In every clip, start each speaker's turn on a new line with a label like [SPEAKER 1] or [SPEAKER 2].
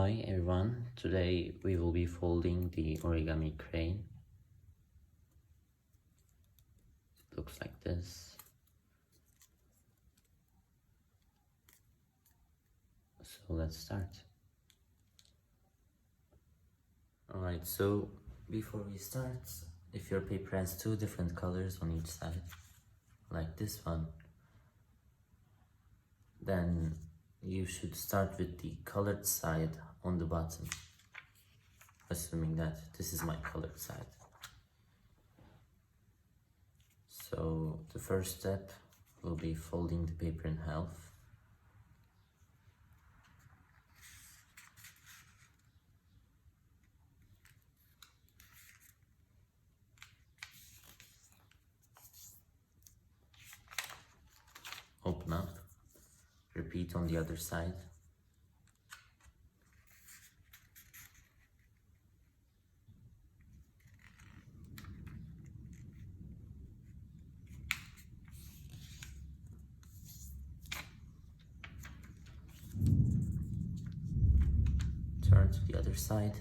[SPEAKER 1] Hi everyone, today we will be folding the origami crane. It looks like this. So let's start. Alright, so before we start, if your paper has two different colors on each side, like this one, then you should start with the colored side on the bottom, assuming that this is my colored side. So the first step will be folding the paper in half. Open up, repeat on the other side. Turn to the other side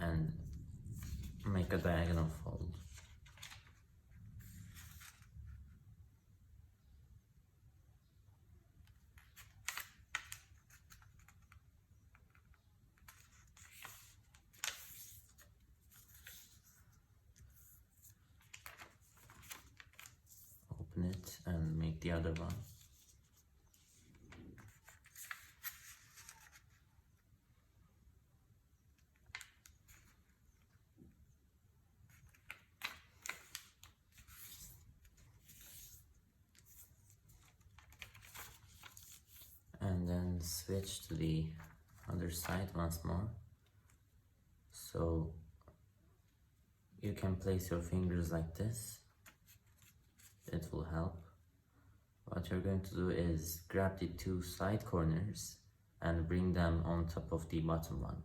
[SPEAKER 1] and make a diagonal fold. Open it and make the other one. And then switch to the other side once more. So you can place your fingers like this. It will help. What you're going to do is grab the two side corners and bring them on top of the bottom one.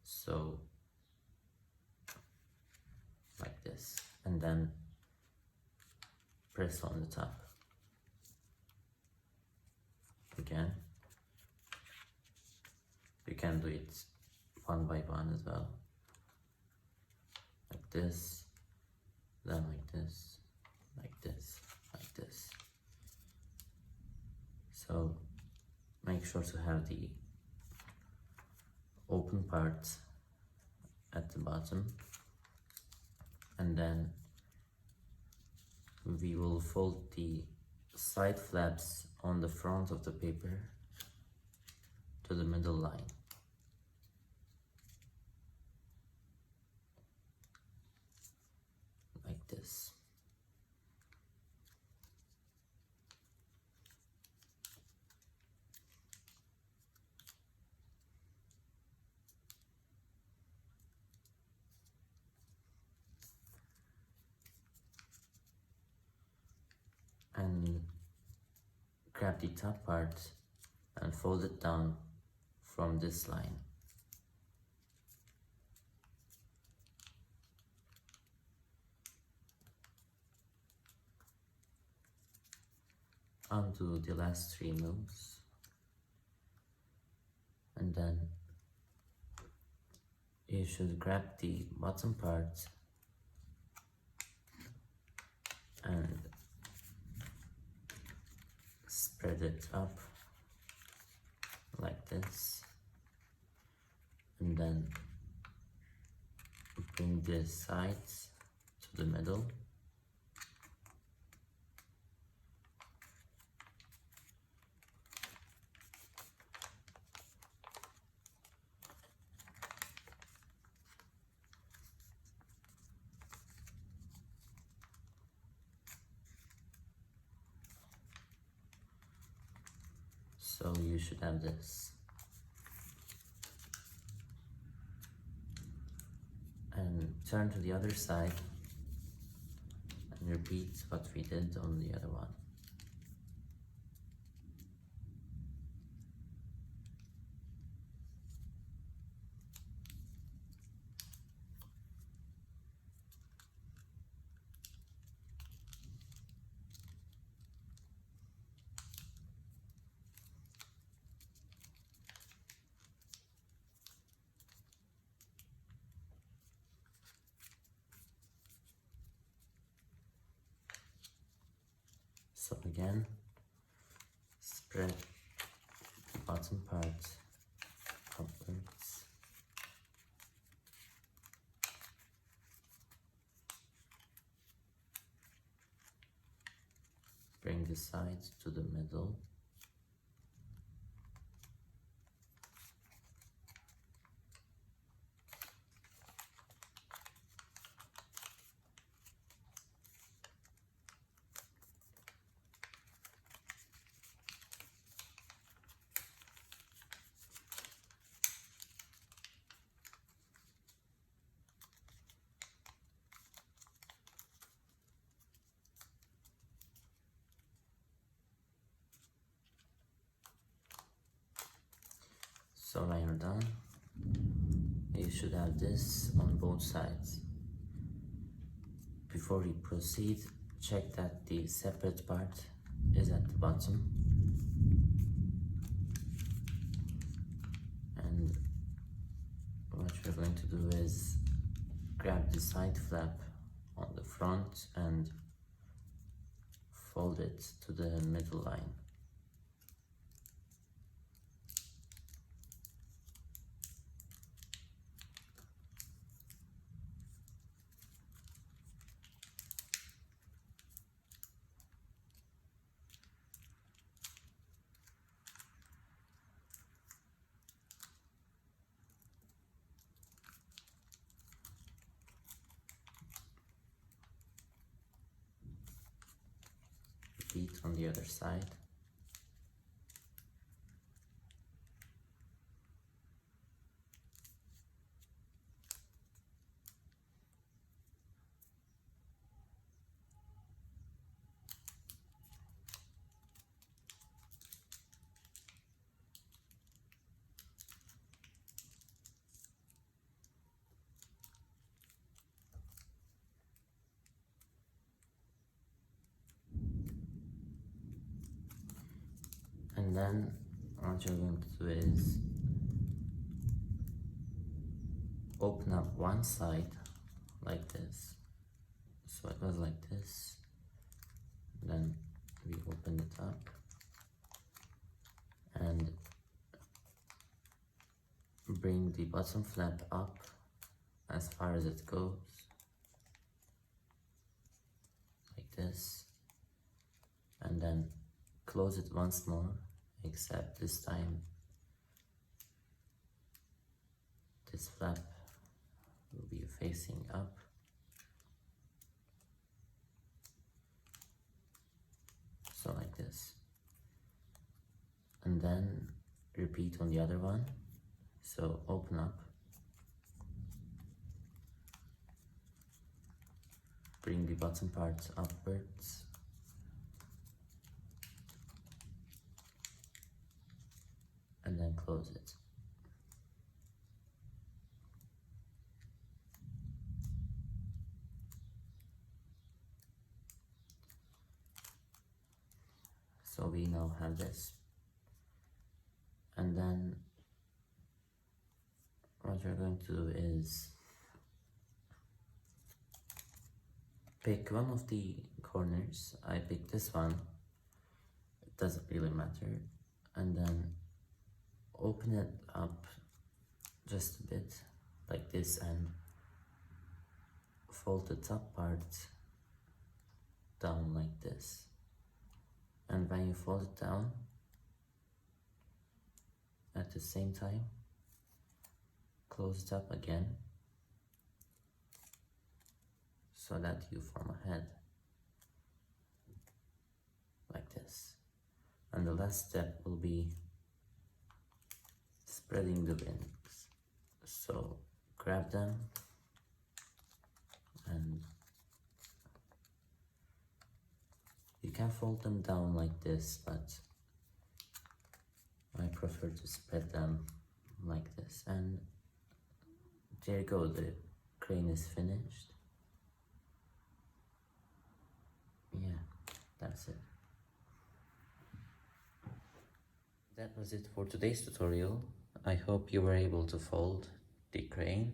[SPEAKER 1] So like this, and then press on the top. Again, you can do it one by one as well, like this, then like this, like this, like this. So make sure to have the open part at the bottom, and then we will fold the side flaps on the front of the paper to the middle line. Like this. And grab the top part and fold it down from this line. Undo the last three moves, and then you should grab the bottom part and spread it up like this, and then bring the sides to the middle. So you should have this. And turn to the other side and repeat what we did on the other one. So again, spread the bottom part upwards. Bring the sides to the middle. So when you're done, you should have this on both sides. Before you proceed, check that the separate part is at the bottom. And what we're going to do is grab the side flap on the front and fold it to the middle line. Repeat on the other side. And then what you're going to do is open up one side like this. So it was like this. Then we open it up and bring the bottom flap up as far as it goes, like this, and then close it once more, except this time this flap will be facing up. So like this. And then repeat on the other one. So open up, bring the bottom part upwards, and then close it. So we now have this. And then what we're going to do is pick one of the corners. I picked this one, it doesn't really matter, and then open it up just a bit like this and fold the top part down like this. And when you fold it down, at the same time close it up again so that you form a head like this. And the last step will be spreading the wings. So grab them and you can fold them down like this, but I prefer to spread them like this. And there you go, the crane is finished. Yeah, that's it. That was it for today's tutorial. I hope you were able to fold the crane.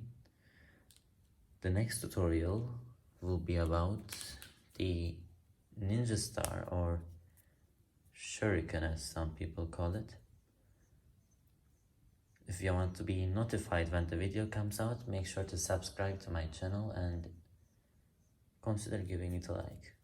[SPEAKER 1] The next tutorial will be about the Ninja Star or shuriken as some people call it. If you want to be notified when the video comes out, make sure to subscribe to my channel and consider giving it a like.